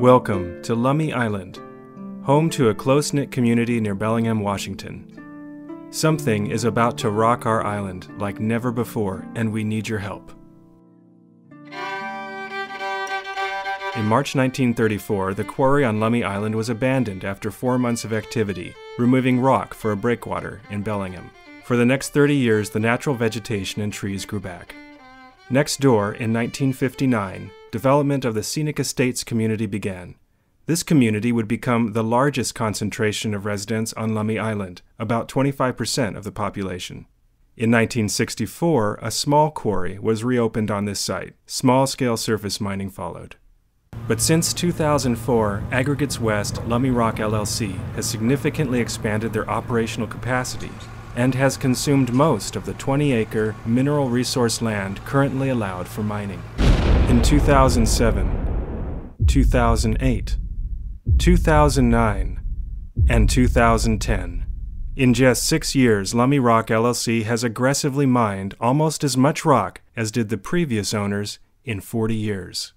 Welcome to Lummi Island, home to a close-knit community near Bellingham, Washington. Something is about to rock our island like never before, and we need your help. In March 1934, the quarry on Lummi Island was abandoned after 4 months of activity, removing rock for a breakwater in Bellingham. For the next 30 years, the natural vegetation and trees grew back. Next door, in 1959, development of the Scenic Estates community began. This community would become the largest concentration of residents on Lummi Island, about 25% of the population. In 1964, a small quarry was reopened on this site. Small-scale surface mining followed. But since 2004, Aggregates West Lummi Rock LLC has significantly expanded their operational capacity and has consumed most of the 20-acre mineral resource land currently allowed for mining. In 2007, 2008, 2009, and 2010, in just 6 years, Lummi Rock LLC has aggressively mined almost as much rock as did the previous owners in 40 years.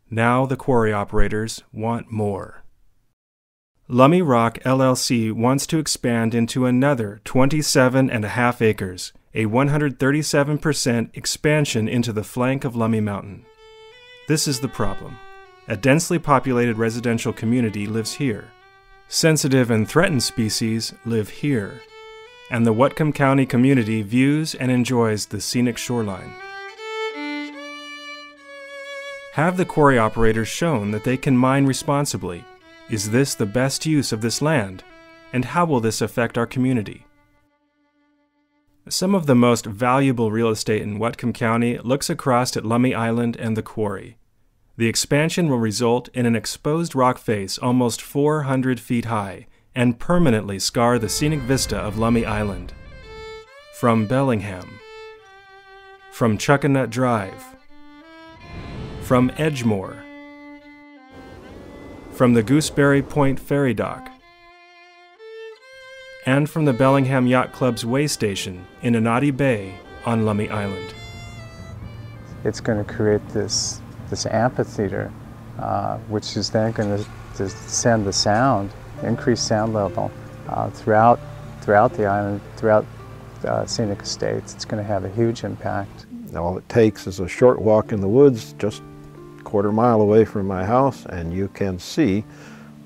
Now the quarry operators want more. Lummi Rock LLC wants to expand into another 27.5 acres, a 137% expansion into the flank of Lummi Mountain. This is the problem. A densely populated residential community lives here. Sensitive and threatened species live here. And the Whatcom County community views and enjoys the scenic shoreline. Have the quarry operators shown that they can mine responsibly? Is this the best use of this land? And how will this affect our community? Some of the most valuable real estate in Whatcom County looks across at Lummi Island and the quarry. The expansion will result in an exposed rock face almost 400 feet high and permanently scar the scenic vista of Lummi Island. From Bellingham, from Chuckanut Drive, from Edgemoor, from the Gooseberry Point Ferry Dock, and from the Bellingham Yacht Club's way station in Anati Bay on Lummi Island. It's going to create this amphitheater, which is then going to send the sound, increase sound level throughout the island, throughout Scenic Estates. It's going to have a huge impact. All it takes is a short walk in the woods, just a quarter-mile away from my house, and you can see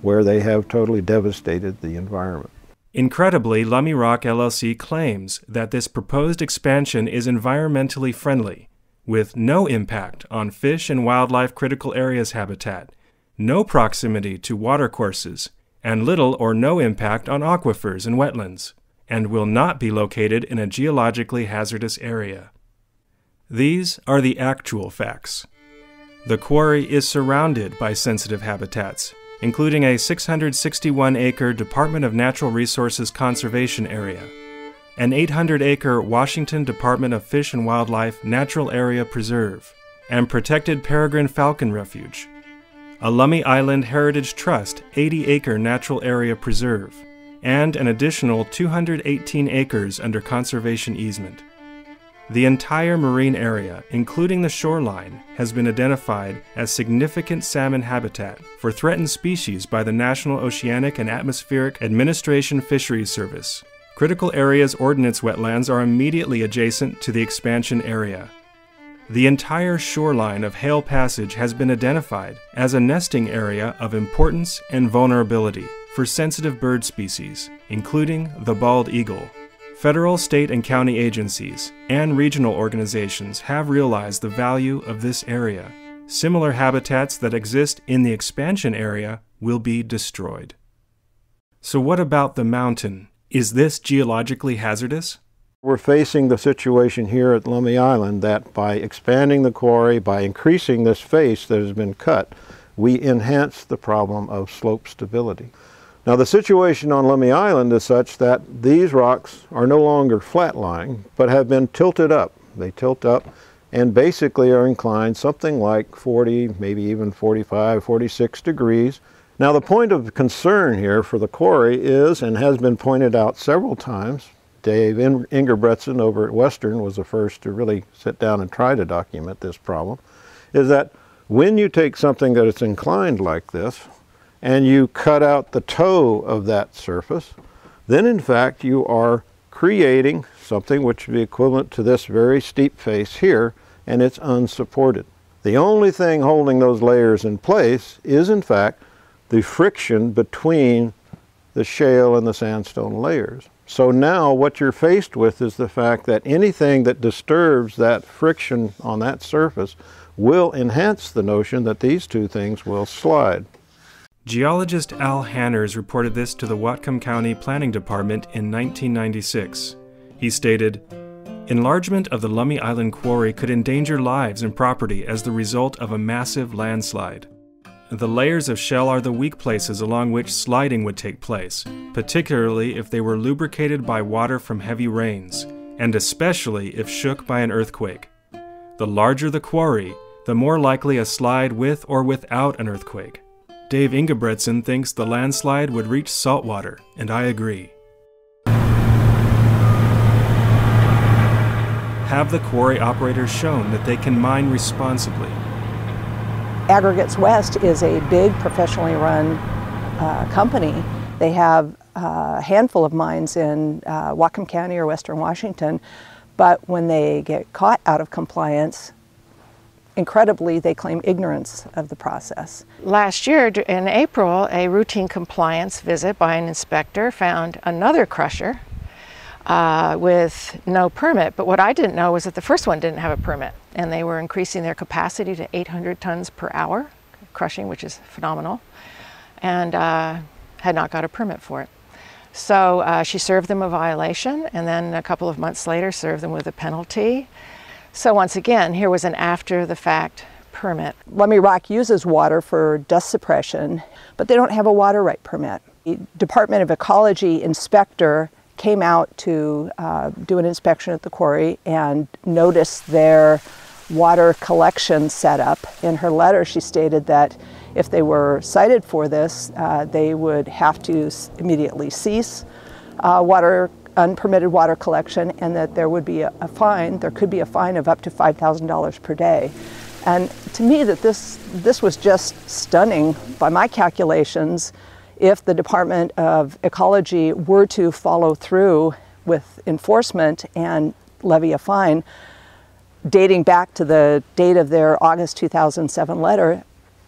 where they have totally devastated the environment. Incredibly, Lummi Rock LLC claims that this proposed expansion is environmentally friendly, with no impact on fish and wildlife critical areas habitat, no proximity to watercourses, and little or no impact on aquifers and wetlands, and will not be located in a geologically hazardous area. These are the actual facts. The quarry is surrounded by sensitive habitats, including a 661-acre Department of Natural Resources conservation area, an 800-acre Washington Department of Fish and Wildlife Natural Area Preserve, and protected peregrine falcon refuge, a Lummi Island Heritage Trust 80-acre Natural Area Preserve, and an additional 218 acres under conservation easement. The entire marine area, including the shoreline, has been identified as significant salmon habitat for threatened species by the National Oceanic and Atmospheric Administration Fisheries Service. Critical Areas Ordinance wetlands are immediately adjacent to the expansion area. The entire shoreline of Hale Passage has been identified as a nesting area of importance and vulnerability for sensitive bird species, including the bald eagle. Federal, state, and county agencies and regional organizations have realized the value of this area. Similar habitats that exist in the expansion area will be destroyed. So what about the mountain? Is this geologically hazardous? We're facing the situation here at Lummi Island that by expanding the quarry, by increasing this face that has been cut, we enhance the problem of slope stability. Now the situation on Lummi Island is such that these rocks are no longer flat-lying, but have been tilted up. They tilt up and basically are inclined something like 40, maybe even 45, 46 degrees. Now the point of concern here for the quarry is, and has been pointed out several times, Dave Ingerbretson over at Western was the first to really sit down and try to document this problem, is that When you take something that is inclined like this and you cut out the toe of that surface, then in fact you are creating something which would be equivalent to this very steep face here, and it's unsupported. The only thing holding those layers in place is in fact the friction between the shale and the sandstone layers. So now what you're faced with is the fact that anything that disturbs that friction on that surface will enhance the notion that these two things will slide. Geologist Al Hanners reported this to the Whatcom County Planning Department in 1996. He stated, "Enlargement of the Lummi Island quarry could endanger lives and property as the result of a massive landslide. The layers of shell are the weak places along which sliding would take place, particularly if they were lubricated by water from heavy rains, and especially if shook by an earthquake. The larger the quarry, the more likely a slide with or without an earthquake. Dave Ingebretson thinks the landslide would reach saltwater, and I agree." Have the quarry operators shown that they can mine responsibly? Aggregates West is a big professionally run company. They have a handful of mines in Whatcom County or Western Washington, but when they get caught out of compliance, incredibly, they claim ignorance of the process. Last year, in April, a routine compliance visit by an inspector found another crusher with no permit. But what I didn't know was that the first one didn't have a permit, and they were increasing their capacity to 800 tons per hour, crushing, which is phenomenal, and had not got a permit for it. So she served them a violation, and then a couple of months later served them with a penalty. So once again, here was an after-the-fact permit. Lummi Rock uses water for dust suppression, but they don't have a water right permit. The Department of Ecology inspector came out to do an inspection at the quarry and noticed their water collection setup. In her letter, she stated that if they were cited for this, they would have to immediately cease unpermitted water collection, and that there would be a fine. There could be a fine of up to $5,000 per day. And to me, that this was just stunning by my calculations. If the Department of Ecology were to follow through with enforcement and levy a fine, dating back to the date of their August 2007 letter,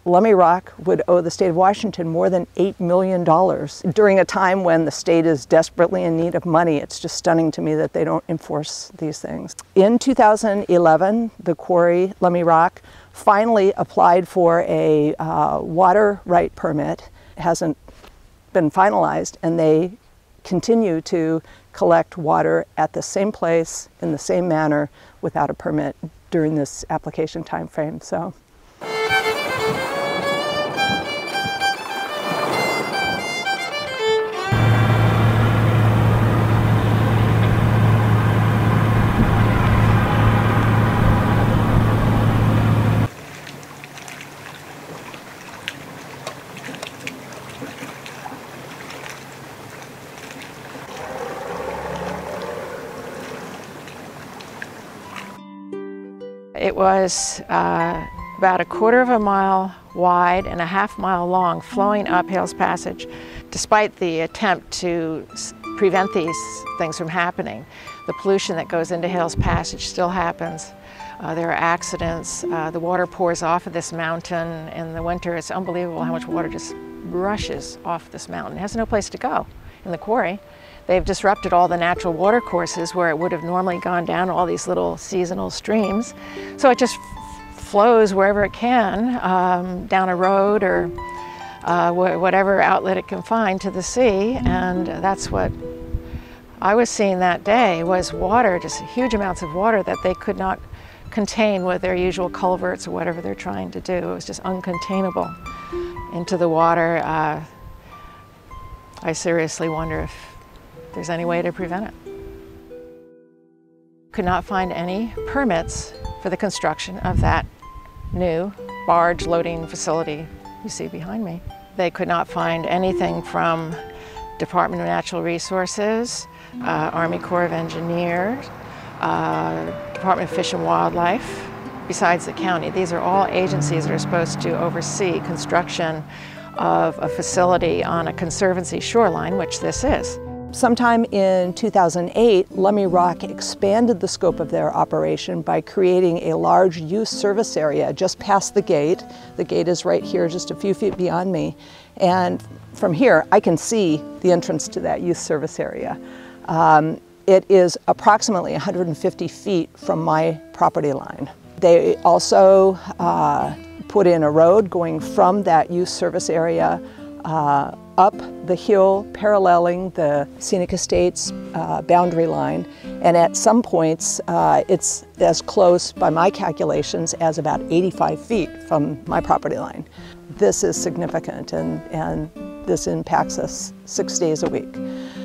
Lummi Rock would owe the state of Washington more than $8 million. During a time when the state is desperately in need of money, it's just stunning to me that they don't enforce these things. In 2011, the quarry, Lummi Rock, finally applied for a water right permit. It hasn't been finalized, and they continue to collect water at the same place in the same manner without a permit during this application time frame. So. It was about a quarter of a mile wide and a half-mile long, flowing up Hales Passage. Despite the attempt to prevent these things from happening, the pollution that goes into Hales Passage still happens. There are accidents. The water pours off of this mountain in the winter. It's unbelievable how much water just rushes off this mountain. It has no place to go in the quarry. They've disrupted all the natural water courses where it would have normally gone down all these little seasonal streams. So it just flows wherever it can, down a road or whatever outlet it can find to the sea. And that's what I was seeing that day, was water, just huge amounts of water that they could not contain with their usual culverts or whatever they're trying to do. It was just uncontainable into the water. I seriously wonder if there's any way to prevent it. Could not find any permits for the construction of that new barge loading facility you see behind me. They could not find anything from Department of Natural Resources, Army Corps of Engineers, Department of Fish and Wildlife, besides the county. These are all agencies that are supposed to oversee construction of a facility on a conservancy shoreline, which this is. Sometime in 2008, Lummi Rock expanded the scope of their operation by creating a large youth service area just past the gate. The gate is right here, just a few feet beyond me. And from here, I can see the entrance to that youth service area. It is approximately 150 feet from my property line. They also put in a road going from that youth service area up the hill, paralleling the Scenic Estates boundary line. And at some points, it's as close, by my calculations, as about 85 feet from my property line. This is significant, and this impacts us 6 days a week.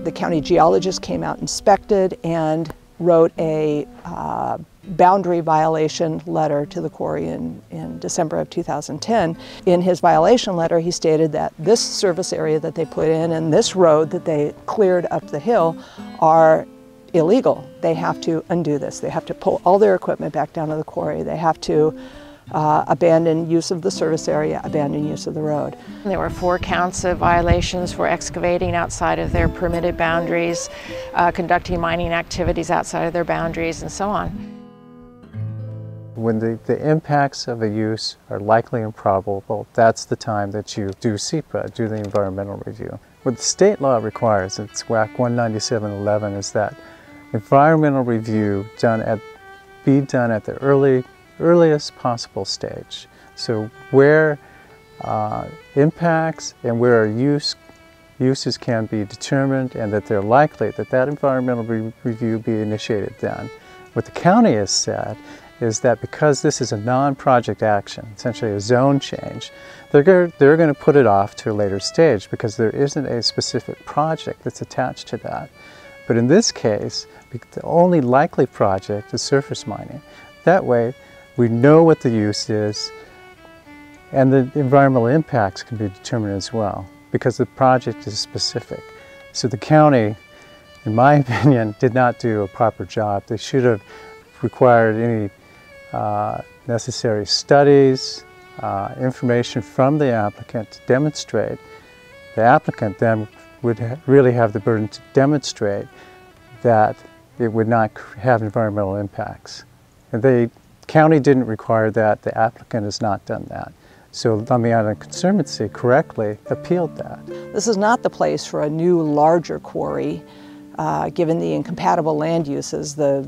The county geologist came out, inspected, and wrote a boundary violation letter to the quarry in December of 2010. In his violation letter, he stated that this service area that they put in and this road that they cleared up the hill are illegal. They have to undo this. They have to pull all their equipment back down to the quarry. They have to abandon use of the service area, abandon use of the road. There were 4 counts of violations for excavating outside of their permitted boundaries, conducting mining activities outside of their boundaries, and so on. When the impacts of a use are likely and probable, that's the time that you do SEPA, do the environmental review. What the state law requires, it's WAC 19711, is that environmental review be done at the earliest possible stage. So where impacts and where uses can be determined and that they're likely, that environmental review be initiated then. What the county has said is that because this is a non-project action, essentially a zone change, they're going to put it off to a later stage because there isn't a specific project that's attached to that. But in this case, the only likely project is surface mining. That way, we know what the use is, and the environmental impacts can be determined as well, because the project is specific. So the county, in my opinion, did not do a proper job. They should have required any necessary studies, information from the applicant to demonstrate. The applicant then would really have the burden to demonstrate that it would not have environmental impacts. And the county didn't require that. The applicant has not done that. So Lummi Island Conservancy correctly appealed that. This is not the place for a new, larger quarry, given the incompatible land uses, the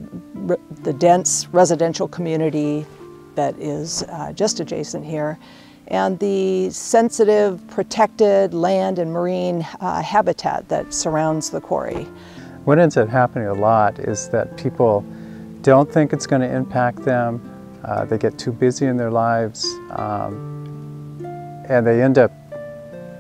dense residential community that is just adjacent here, and the sensitive, protected land and marine habitat that surrounds the quarry. What ends up happening a lot is that people don't think it's going to impact them. They get too busy in their lives, and they end up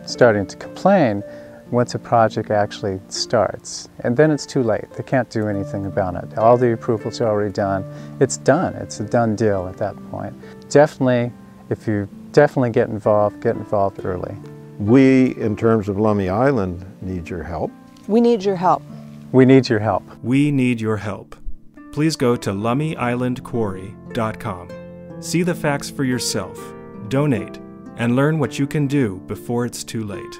starting to complain once a project actually starts. And then it's too late. They can't do anything about it. All the approvals are already done. It's done. It's a done deal at that point. Definitely, if you get involved early. We, in terms of Lummi Island, need your help. We need your help. We need your help. We need your help. Please go to lummiislandquarry.com. See the facts for yourself, donate, and learn what you can do before it's too late.